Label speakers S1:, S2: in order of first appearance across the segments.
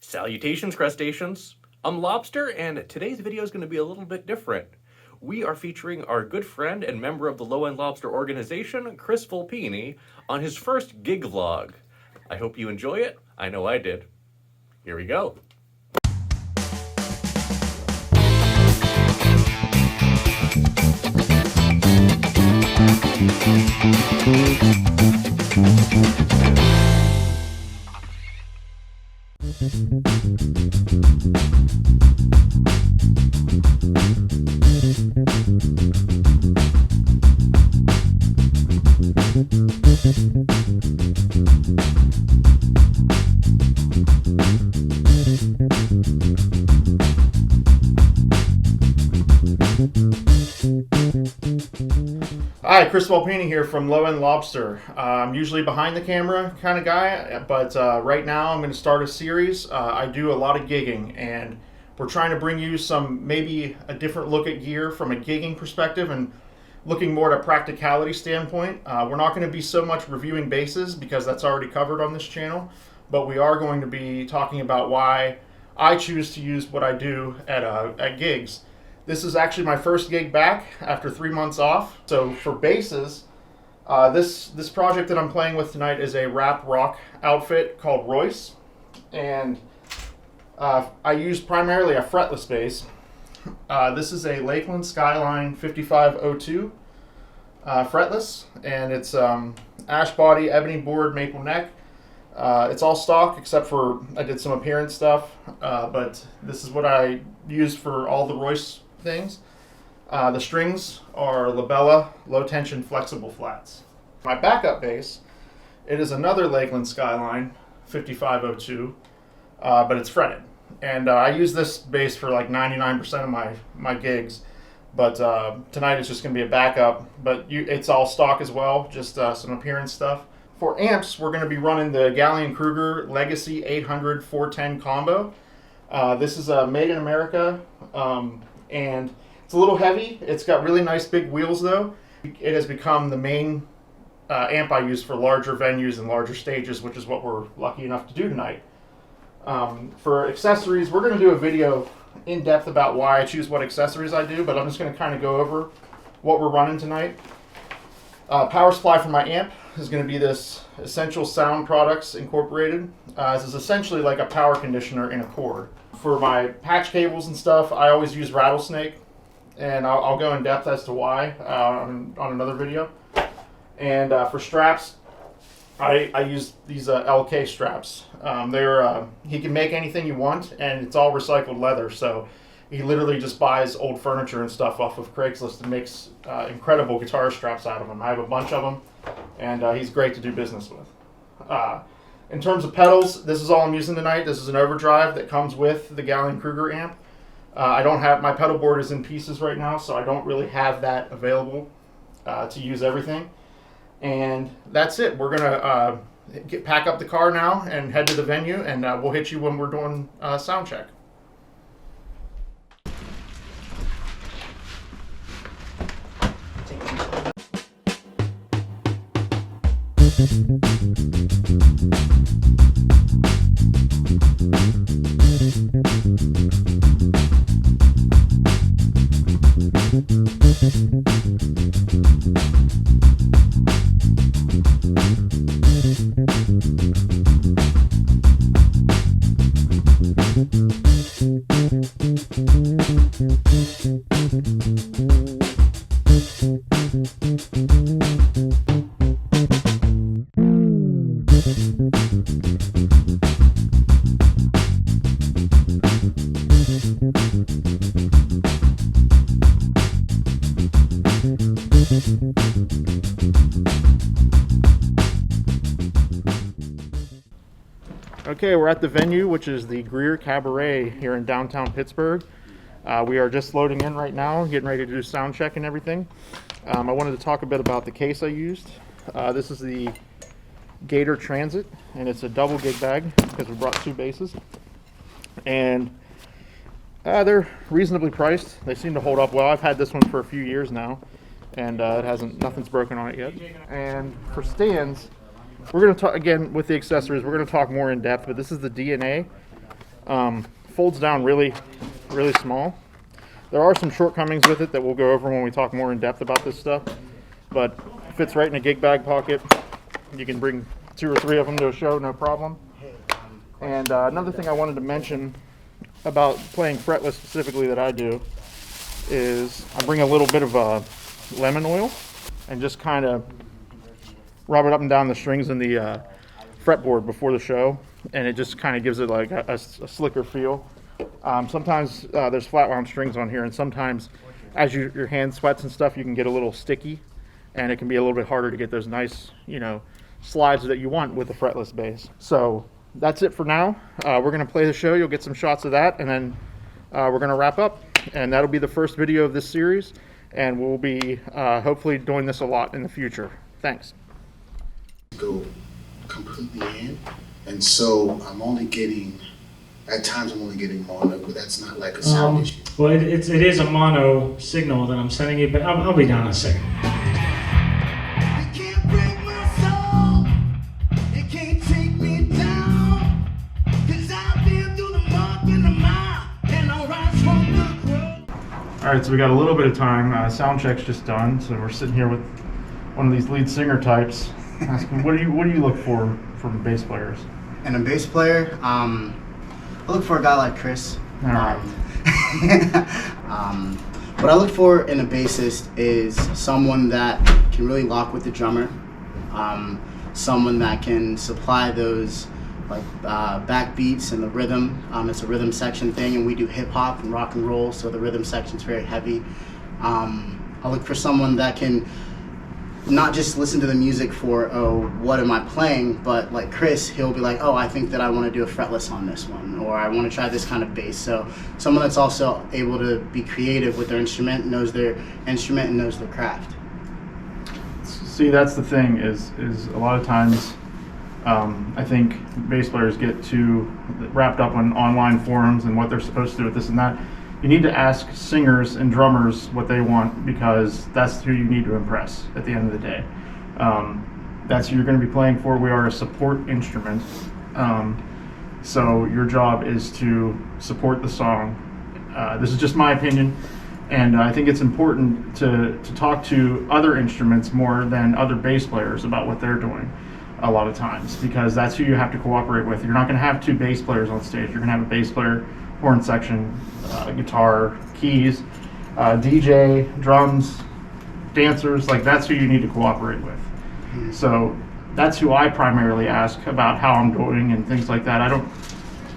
S1: Salutations, crustaceans. I'm Lobster, and today's video is going to be a little bit different. We are featuring our good friend and member of the LowEndLobster organization, Chris Volpini, on his first gig vlog. I hope you enjoy it. I know I did. Here we go.
S2: Hi, Chris Volpini here from LowEndLobster. I'm usually behind the camera kind of guy, but right now I'm going to start a series. I do a lot of gigging, and we're trying to bring you maybe a different look at gear from a gigging perspective and looking more at a practicality standpoint. We're not going to be so much reviewing basses because that's already covered on this channel, but we are going to be talking about why I choose to use what I do at gigs. This is actually my first gig back after 3 months off. So for basses, this project that I'm playing with tonight is a rap rock outfit called Royce. And I use primarily a fretless bass. This is a Lakeland Skyline 5502 fretless. And it's ash body, ebony board, maple neck. It's all stock except for I did some appearance stuff. But this is what I use for all the Royce things. The strings are Labella low tension flexible flats. My backup bass, it is another Lakeland Skyline 5502, but it's fretted. And I use this bass for like 99% of my gigs, but tonight it's just going to be a backup, but it's all stock as well, just some appearance stuff. For amps, we're going to be running the Gallien-Kruger Legacy 800 410 combo. This is made in America. And it's a little heavy. It's got really nice big wheels though. It has become the main amp I use for larger venues and larger stages, which is what we're lucky enough to do tonight. For accessories, we're going to do a video in depth about why I choose what accessories I do, but I'm just going to kind of go over what we're running tonight. Power supply for my amp is going to be this Essential Sound Products Incorporated. This is essentially like a power conditioner in a cord. For my patch cables and stuff, I always use Rattlesnake, and I'll go in depth as to why on another video. And for straps, I use these LK straps. He can make anything you want, and it's all recycled leather, so he literally just buys old furniture and stuff off of Craigslist and makes incredible guitar straps out of them. I have a bunch of them, and he's great to do business with. In terms of pedals, this is all I'm using tonight. This is an overdrive that comes with the Gallien-Kruger amp. My pedal board is in pieces right now, so I don't really have that available to use everything. And that's it. We're gonna pack up the car now and head to the venue, and we'll hit you when we're doing sound check. Okay, we're at the venue, which is the Greer Cabaret here in downtown Pittsburgh. We are just loading in right now, getting ready to do sound check and everything. I wanted to talk a bit about the case I used. This is the Gator Transit, and it's a double gig bag because we brought two basses. And they're reasonably priced. They seem to hold up well. I've had this one for a few years now, and nothing's broken on it yet. And for stands, we're going to talk again with the accessories. We're going to talk more in depth, but this is the DNA. Folds down really, really small. There are some shortcomings with it that we'll go over when we talk more in depth about this stuff, but it fits right in a gig bag pocket. You can bring 2 or 3 of them to a show, no problem. And another thing I wanted to mention about playing fretless specifically that I do is I bring a little bit of lemon oil and just kind of rub it up and down the strings in the fretboard before the show, and it just kind of gives it like a slicker feel. Sometimes there's flat wound strings on here, and sometimes as your hand sweats and stuff, you can get a little sticky, and it can be a little bit harder to get those nice, slides that you want with a fretless bass. So that's it for now. We're going to play the show. You'll get some shots of that, and then we're going to wrap up, and that'll be the first video of this series, and we'll be hopefully doing this a lot in the future. Thanks.
S3: Go completely in, and so at times I'm only getting mono, but that's not like a sound issue.
S4: Well, it is a mono signal that I'm sending you, but I'll be down in a second.
S2: All right, so we got a little bit of time. Sound check's just done, so we're sitting here with one of these lead singer types. Asking, what do you look for from bass players?
S5: And a bass player, I look for a guy like Chris.
S2: All right.
S5: What I look for in a bassist is someone that can really lock with the drummer, someone that can supply those back beats and the rhythm. It's a rhythm section thing, and we do hip hop and rock and roll, so the rhythm section's very heavy. I look for someone that can not just listen to the music for, oh, what am I playing, but like Chris, he'll be like, oh, I think that I want to do a fretless on this one, or I want to try this kind of bass. So someone that's also able to be creative with their instrument, knows their instrument and knows their craft.
S2: See, that's the thing is a lot of times I think bass players get too wrapped up on online forums and what they're supposed to do with this and that. You need to ask singers and drummers what they want, because that's who you need to impress at the end of the day. That's who you're going to be playing for. We are a support instrument. So your job is to support the song. This is just my opinion, and I think it's important to talk to other instruments more than other bass players about what they're doing a lot of times, because that's who you have to cooperate with. You're not going to have 2 bass players on stage. You're going to have a bass player, horn section, guitar, keys, DJ, drums, dancers. Like, that's who you need to cooperate with. So that's who I primarily ask about how I'm doing and things like that. I don't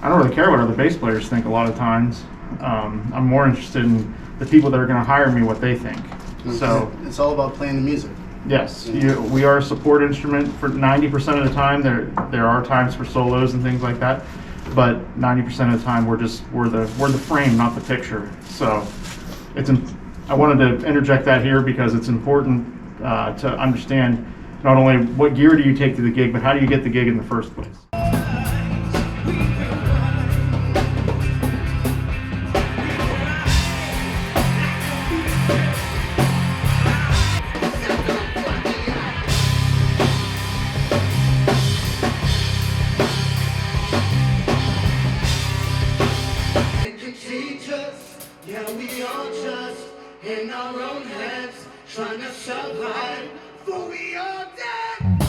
S2: really care what other bass players think a lot of times. I'm more interested in the people that are going to hire me, what they think. So
S5: it's all about playing the music.
S2: Yes, we are a support instrument for 90% of the time. There are times for solos and things like that, but 90% of the time we're the frame, not the picture. So I wanted to interject that here because it's important to understand not only what gear do you take to the gig, but how do you get the gig in the first place.
S6: In our own heads, trying to survive, for we are dead.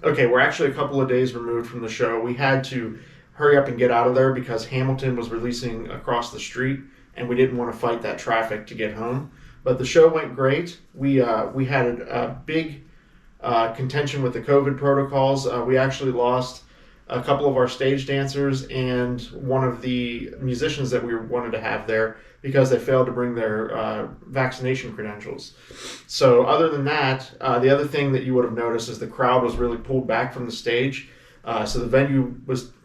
S2: Okay, we're actually a couple of days removed from the show. We had to hurry up and get out of there because Hamilton was releasing across the street, and we didn't want to fight that traffic to get home. But the show went great. We had a big contention with the COVID protocols. We actually lost a couple of our stage dancers and one of the musicians that we wanted to have there because they failed to bring their vaccination credentials. So other than that, the other thing that you would have noticed is the crowd was really pulled back from the stage. So the venue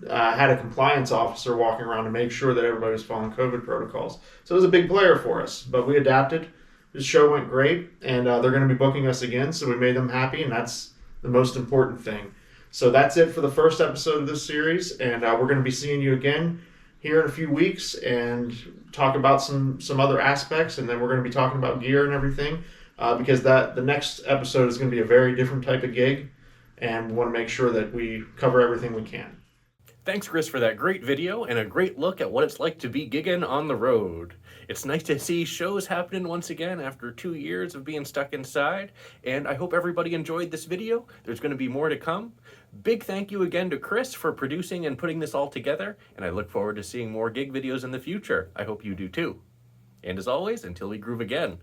S2: had a compliance officer walking around to make sure that everybody was following COVID protocols. So it was a big player for us, but we adapted. The show went great, and they're going to be booking us again, so we made them happy, and that's the most important thing. So that's it for the first episode of this series, and we're going to be seeing you again here in a few weeks and talk about some other aspects, and then we're going to be talking about gear and everything, because the next episode is going to be a very different type of gig, and we want to make sure that we cover everything we can.
S1: Thanks, Chris, for that great video and a great look at what it's like to be gigging on the road. It's nice to see shows happening once again after 2 years of being stuck inside, and I hope everybody enjoyed this video. There's going to be more to come. Big thank you again to Chris for producing and putting this all together, and I look forward to seeing more gig videos in the future. I hope you do too. And as always, until we groove again,